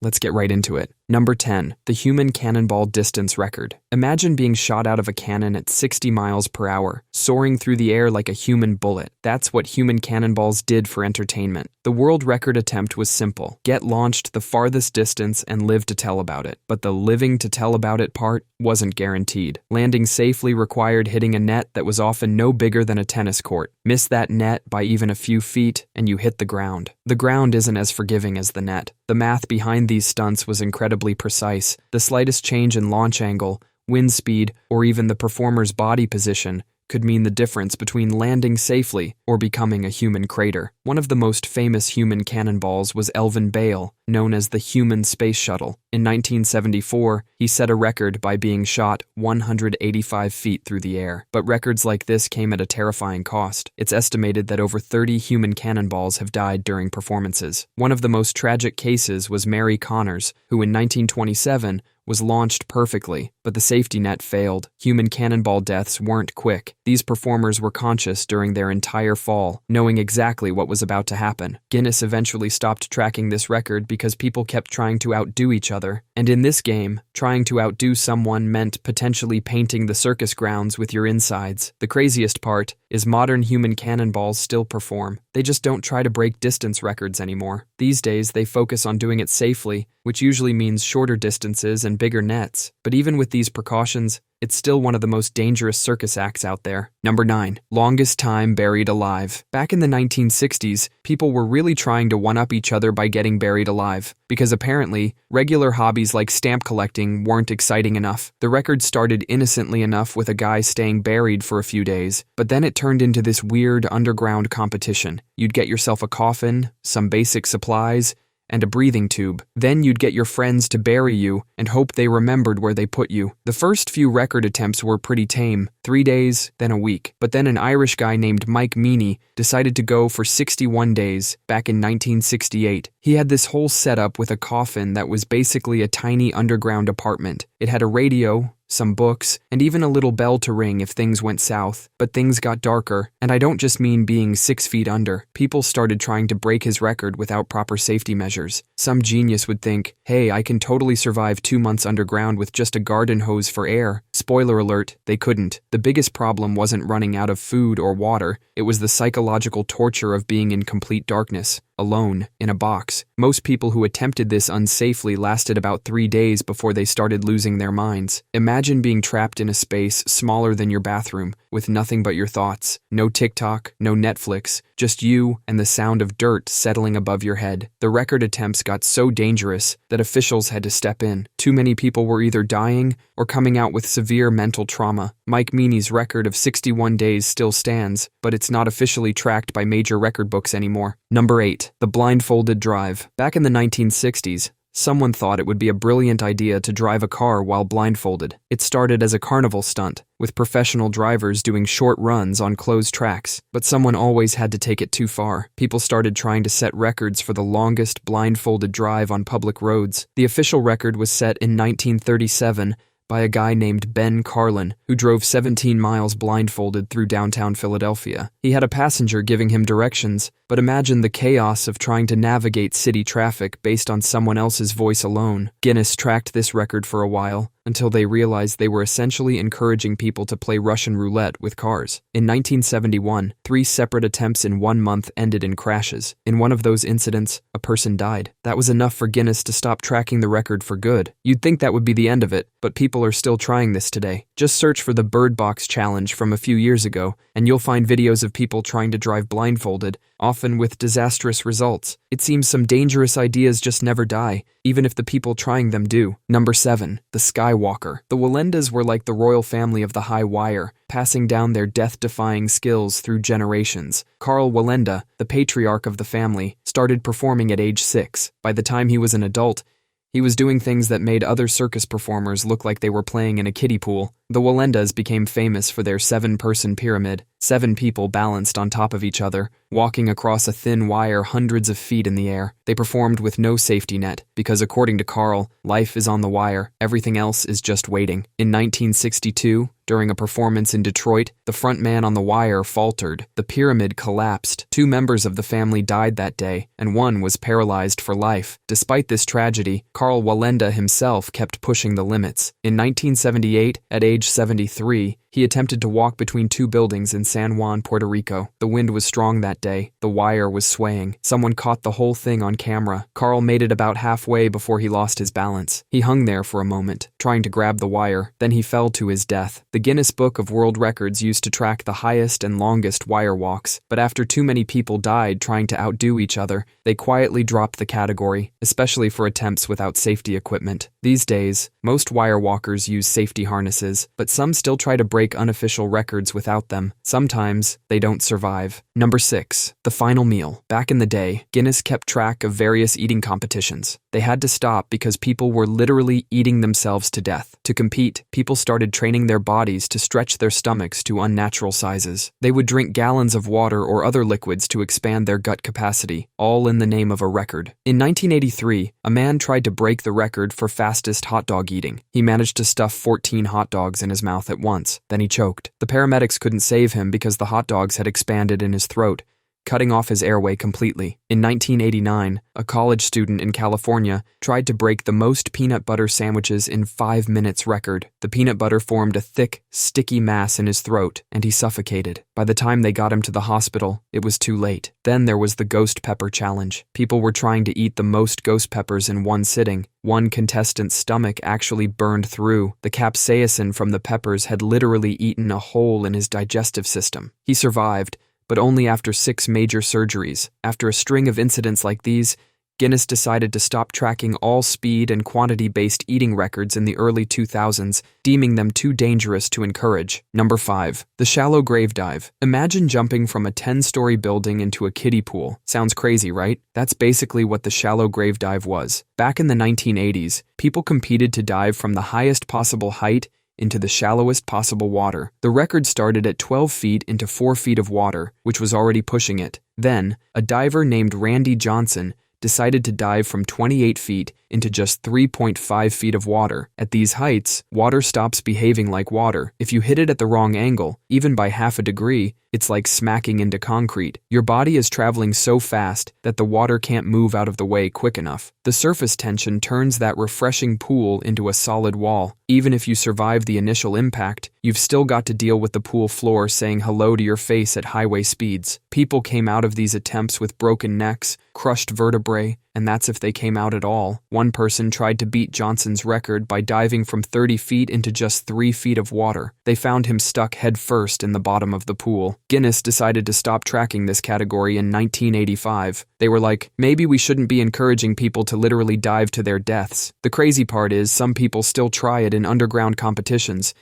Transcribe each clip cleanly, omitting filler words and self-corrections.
Let's get right into it. Number 10. The human cannonball distance record. Imagine being shot out of a cannon at 60 miles per hour, soaring through the air like a human bullet. That's what human cannonballs did for entertainment. The world record attempt was simple. Get launched the farthest distance and live to tell about it. But the living to tell about it part wasn't guaranteed. Landing safely required hitting a net that was often no bigger than a tennis court. Miss that net by even a few feet, and you hit the ground. The ground isn't as forgiving as the net. The math behind these stunts was incredibly precise. The slightest change in launch angle, wind speed, or even the performer's body position could mean the difference between landing safely or becoming a human crater. One of the most famous human cannonballs was Elvin Bale, known as the Human Space Shuttle. In 1974, he set a record by being shot 185 feet through the air. But records like this came at a terrifying cost. It's estimated that over 30 human cannonballs have died during performances. One of the most tragic cases was Mary Connors, who in 1927 was launched perfectly, but the safety net failed. Human cannonball deaths weren't quick. These performers were conscious during their entire fall, knowing exactly what was about to happen. Guinness eventually stopped tracking this record because people kept trying to outdo each other. And in this game, trying to outdo someone meant potentially painting the circus grounds with your insides. The craziest part is modern human cannonballs still perform. They just don't try to break distance records anymore. These days, they focus on doing it safely, which usually means shorter distances and bigger nets. But even with these precautions, it's still one of the most dangerous circus acts out there. Number 9. Longest time buried alive. Back in the 1960s, people were really trying to one-up each other by getting buried alive, because apparently, regular hobbies like stamp collecting weren't exciting enough. The record started innocently enough with a guy staying buried for a few days, but then it turned into this weird underground competition. You'd get yourself a coffin, some basic supplies, and a breathing tube. Then you'd get your friends to bury you and hope they remembered where they put you. The first few record attempts were pretty tame, 3 days, then a week. But then an Irish guy named Mike Meany decided to go for 61 days back in 1968. He had this whole setup with a coffin that was basically a tiny underground apartment. It had a radio, some books, and even a little bell to ring if things went south. But things got darker, and I don't just mean being 6 feet under. People started trying to break his record without proper safety measures. Some genius would think, hey, I can totally survive 2 months underground with just a garden hose for air. Spoiler alert, they couldn't. The biggest problem wasn't running out of food or water. It was the psychological torture of being in complete darkness, alone, in a box. Most people who attempted this unsafely lasted about 3 days before they started losing their minds. Imagine being trapped in a space smaller than your bathroom, with nothing but your thoughts. No TikTok, no Netflix, just you and the sound of dirt settling above your head. The record attempts got so dangerous that officials had to step in. Too many people were either dying or coming out with severe mental trauma. Mike Meany's record of 61 days still stands, but it's not officially tracked by major record books anymore. Number 8. The Blindfolded Drive. Back in the 1960s, someone thought it would be a brilliant idea to drive a car while blindfolded. It started as a carnival stunt, with professional drivers doing short runs on closed tracks. But someone always had to take it too far. People started trying to set records for the longest blindfolded drive on public roads. The official record was set in 1937 by a guy named Ben Carlin, who drove 17 miles blindfolded through downtown Philadelphia. He had a passenger giving him directions, but imagine the chaos of trying to navigate city traffic based on someone else's voice alone. Guinness tracked this record for a while, until they realized they were essentially encouraging people to play Russian roulette with cars. In 1971, 3 separate attempts in 1 month ended in crashes. In one of those incidents, a person died. That was enough for Guinness to stop tracking the record for good. You'd think that would be the end of it, but people are still trying this today. Just search for the Bird Box Challenge from a few years ago, and you'll find videos of people trying to drive blindfolded, often with disastrous results. It seems some dangerous ideas just never die, even if the people trying them do. Number 7. The Skywalker. The Wallendas were like the royal family of the high wire, passing down their death-defying skills through generations. Carl Wallenda, the patriarch of the family, started performing at age 6. By the time he was an adult, he was doing things that made other circus performers look like they were playing in a kiddie pool. The Wallendas became famous for their 7-person pyramid. 7 people balanced on top of each other, walking across a thin wire hundreds of feet in the air. They performed with no safety net, because according to Carl, life is on the wire, everything else is just waiting. In 1962, during a performance in Detroit, the front man on the wire faltered. The pyramid collapsed. 2 members of the family died that day, and 1 was paralyzed for life. Despite this tragedy, Carl Wallenda himself kept pushing the limits. In 1978, at age 73, he attempted to walk between 2 buildings in San Juan, Puerto Rico. The wind was strong that day. The wire was swaying. Someone caught the whole thing on camera. Carl made it about halfway before he lost his balance. He hung there for a moment, trying to grab the wire. Then he fell to his death. The Guinness Book of World Records used to track the highest and longest wire walks, but after too many people died trying to outdo each other, they quietly dropped the category, especially for attempts without safety equipment. These days, most wire walkers use safety harnesses, but some still try to break unofficial records without them. Sometimes, they don't survive. Number 6. The final meal. Back in the day, Guinness kept track of various eating competitions. They had to stop because people were literally eating themselves to death. To compete, people started training their bodies to stretch their stomachs to unnatural sizes. They would drink gallons of water or other liquids to expand their gut capacity, all in the name of a record. In 1983, a man tried to break the record for fastest hot dog eating. He managed to stuff 14 hot dogs in his mouth at once. Then he choked. The paramedics couldn't save him because the hot dogs had expanded in his throat, cutting off his airway completely. In 1989, a college student in California tried to break the most peanut butter sandwiches in 5 minutes record. The peanut butter formed a thick, sticky mass in his throat, and he suffocated. By the time they got him to the hospital, it was too late. Then there was the ghost pepper challenge. People were trying to eat the most ghost peppers in one sitting. One contestant's stomach actually burned through. The capsaicin from the peppers had literally eaten a hole in his digestive system. He survived, but only after 6 major surgeries. After a string of incidents like these, Guinness decided to stop tracking all speed and quantity-based eating records in the early 2000s, deeming them too dangerous to encourage. Number 5. The shallow grave dive. Imagine jumping from a 10-story building into a kiddie pool. Sounds crazy, right? That's basically what the shallow grave dive was. Back in the 1980s, people competed to dive from the highest possible height into the shallowest possible water. The record started at 12 feet into 4 feet of water, which was already pushing it. Then, a diver named Randy Johnson decided to dive from 28 feet into just 3.5 feet of water. At these heights, water stops behaving like water. If you hit it at the wrong angle, even by half a degree, it's like smacking into concrete. Your body is traveling so fast that the water can't move out of the way quick enough. The surface tension turns that refreshing pool into a solid wall. Even if you survive the initial impact, you've still got to deal with the pool floor saying hello to your face at highway speeds. People came out of these attempts with broken necks, crushed vertebrae, and that's if they came out at all. One person tried to beat Johnson's record by diving from 30 feet into just 3 feet of water. They found him stuck head first in the bottom of the pool. Guinness decided to stop tracking this category in 1985. They were like, maybe we shouldn't be encouraging people to literally dive to their deaths. The crazy part is some people still try it in underground competitions.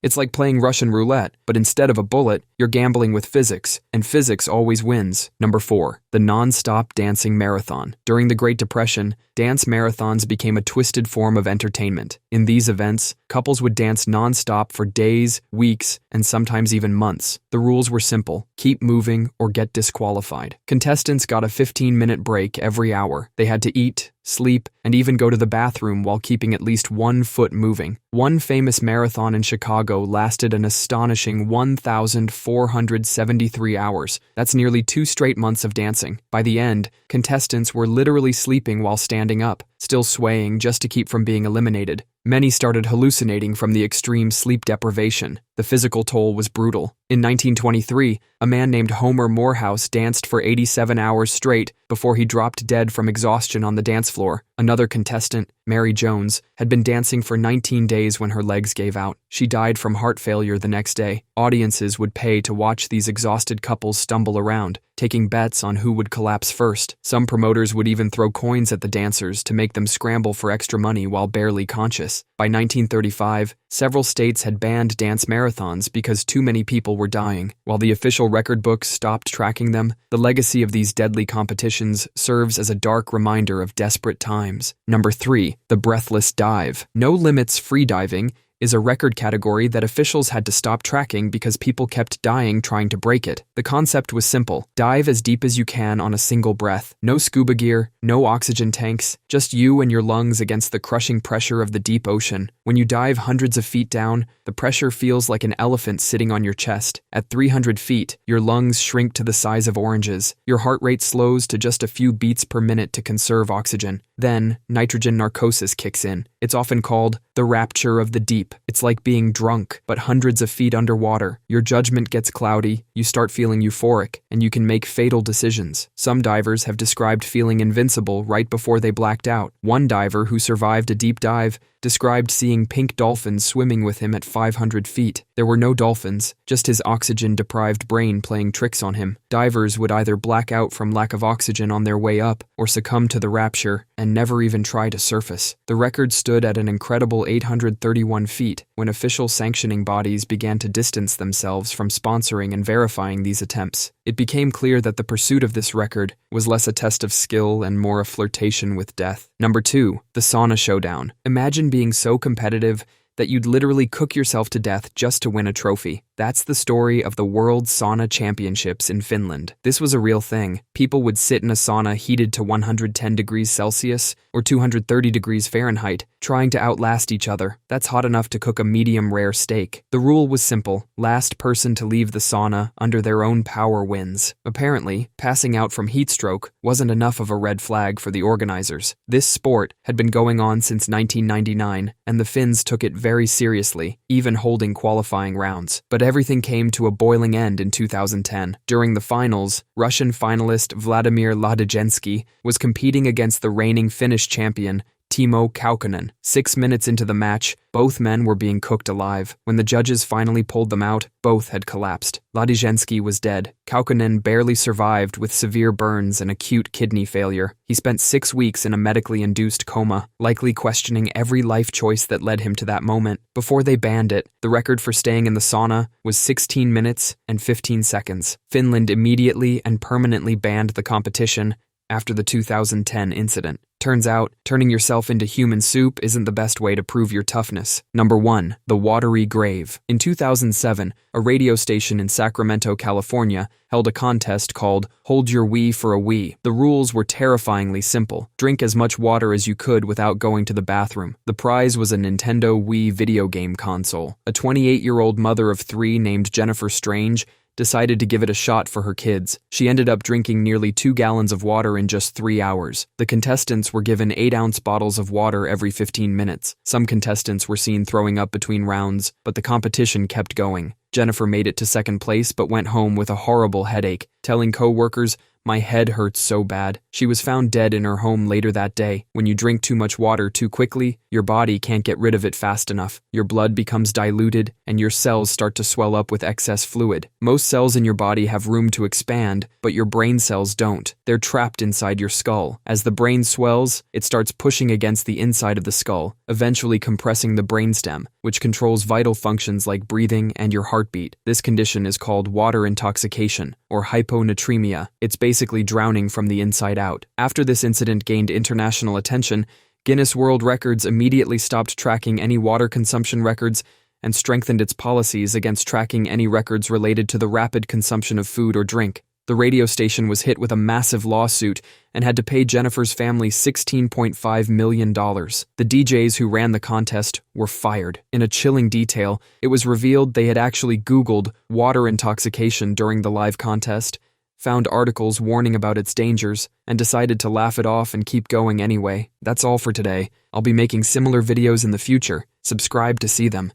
It's like playing Russian roulette, but instead of a bullet, you're gambling with physics, and physics always wins. Number 4. The non-stop dancing marathon. During the Great Depression, dance marathons became a twisted form of entertainment. In these events, couples would dance non-stop for days, weeks, and sometimes even months. The rules were simple: keep moving or get disqualified. Contestants got a 15-minute break every hour. They had to eat, sleep, and even go to the bathroom while keeping at least 1 foot moving. One famous marathon in Chicago lasted an astonishing 1,473 hours. That's nearly 2 straight months of dancing. By the end, contestants were literally sleeping while standing up, still swaying just to keep from being eliminated. Many started hallucinating from the extreme sleep deprivation. The physical toll was brutal. In 1923, a man named Homer Morehouse danced for 87 hours straight before he dropped dead from exhaustion on the dance floor. Another contestant, Mary Jones, had been dancing for 19 days when her legs gave out. She died from heart failure the next day. Audiences would pay to watch these exhausted couples stumble around, taking bets on who would collapse first. Some promoters would even throw coins at the dancers to make them scramble for extra money while barely conscious. By 1935, several states had banned dance marathons because too many people were dying. While the official record books stopped tracking them, the legacy of these deadly competitions serves as a dark reminder of desperate times. Number 3. The Breathless Dive. No limits freediving is a record category that officials had to stop tracking because people kept dying trying to break it. The concept was simple. Dive as deep as you can on a single breath. No scuba gear, no oxygen tanks, just you and your lungs against the crushing pressure of the deep ocean. When you dive hundreds of feet down, the pressure feels like an elephant sitting on your chest. At 300 feet, your lungs shrink to the size of oranges. Your heart rate slows to just a few beats per minute to conserve oxygen. Then, nitrogen narcosis kicks in. It's often called the rapture of the deep. It's like being drunk, but hundreds of feet underwater. Your judgment gets cloudy, you start feeling euphoric, and you can make fatal decisions. Some divers have described feeling invincible right before they blacked out. One diver who survived a deep dive described seeing pink dolphins swimming with him at 500 feet. There were no dolphins, just his oxygen-deprived brain playing tricks on him. Divers would either black out from lack of oxygen on their way up or succumb to the rapture and never even try to surface. The record stood at an incredible 831 feet when official sanctioning bodies began to distance themselves from sponsoring and verifying these attempts. It became clear that the pursuit of this record was less a test of skill and more a flirtation with death. Number 2, the Sauna Showdown. Imagine being so competitive that you'd literally cook yourself to death just to win a trophy. That's the story of the World Sauna Championships in Finland. This was a real thing. People would sit in a sauna heated to 110 degrees Celsius or 230 degrees Fahrenheit, trying to outlast each other. That's hot enough to cook a medium-rare steak. The rule was simple. Last person to leave the sauna under their own power wins. Apparently, passing out from heat stroke wasn't enough of a red flag for the organizers. This sport had been going on since 1999, and the Finns took it very seriously, even holding qualifying rounds. But everything came to a boiling end in 2010. During the finals, Russian finalist Vladimir Ladijensky was competing against the reigning Finnish champion Timo Kaukonen. 6 minutes into the match, both men were being cooked alive. When the judges finally pulled them out, both had collapsed. Ladijensky was dead. Kaukonen barely survived with severe burns and acute kidney failure. He spent 6 weeks in a medically induced coma, likely questioning every life choice that led him to that moment. Before they banned it, the record for staying in the sauna was 16 minutes and 15 seconds. Finland immediately and permanently banned the competition after the 2010 incident. Turns out, turning yourself into human soup isn't the best way to prove your toughness. Number 1, the Watery Grave. In 2007, a radio station in Sacramento, California, held a contest called Hold Your Wee for a Wee. The rules were terrifyingly simple. Drink as much water as you could without going to the bathroom. The prize was a Nintendo Wii video game console. A 28-year-old mother of 3 named Jennifer Strange decided to give it a shot for her kids. She ended up drinking nearly 2 gallons of water in just 3 hours. The contestants were given 8-ounce bottles of water every 15 minutes. Some contestants were seen throwing up between rounds, but the competition kept going. Jennifer made it to second place but went home with a horrible headache, telling co-workers, "My head hurts so bad." She was found dead in her home later that day. When you drink too much water too quickly, your body can't get rid of it fast enough. Your blood becomes diluted, and your cells start to swell up with excess fluid. Most cells in your body have room to expand, but your brain cells don't. They're trapped inside your skull. As the brain swells, it starts pushing against the inside of the skull, eventually compressing the brainstem, which controls vital functions like breathing and your heartbeat. This condition is called water intoxication, or hyponatremia. It's basically drowning from the inside out. After this incident gained international attention, Guinness World Records immediately stopped tracking any water consumption records and strengthened its policies against tracking any records related to the rapid consumption of food or drink. The radio station was hit with a massive lawsuit and had to pay Jennifer's family $16.5 million. The DJs who ran the contest were fired. In a chilling detail, it was revealed they had actually Googled water intoxication during the live contest, found articles warning about its dangers, and decided to laugh it off and keep going anyway. That's all for today. I'll be making similar videos in the future. Subscribe to see them.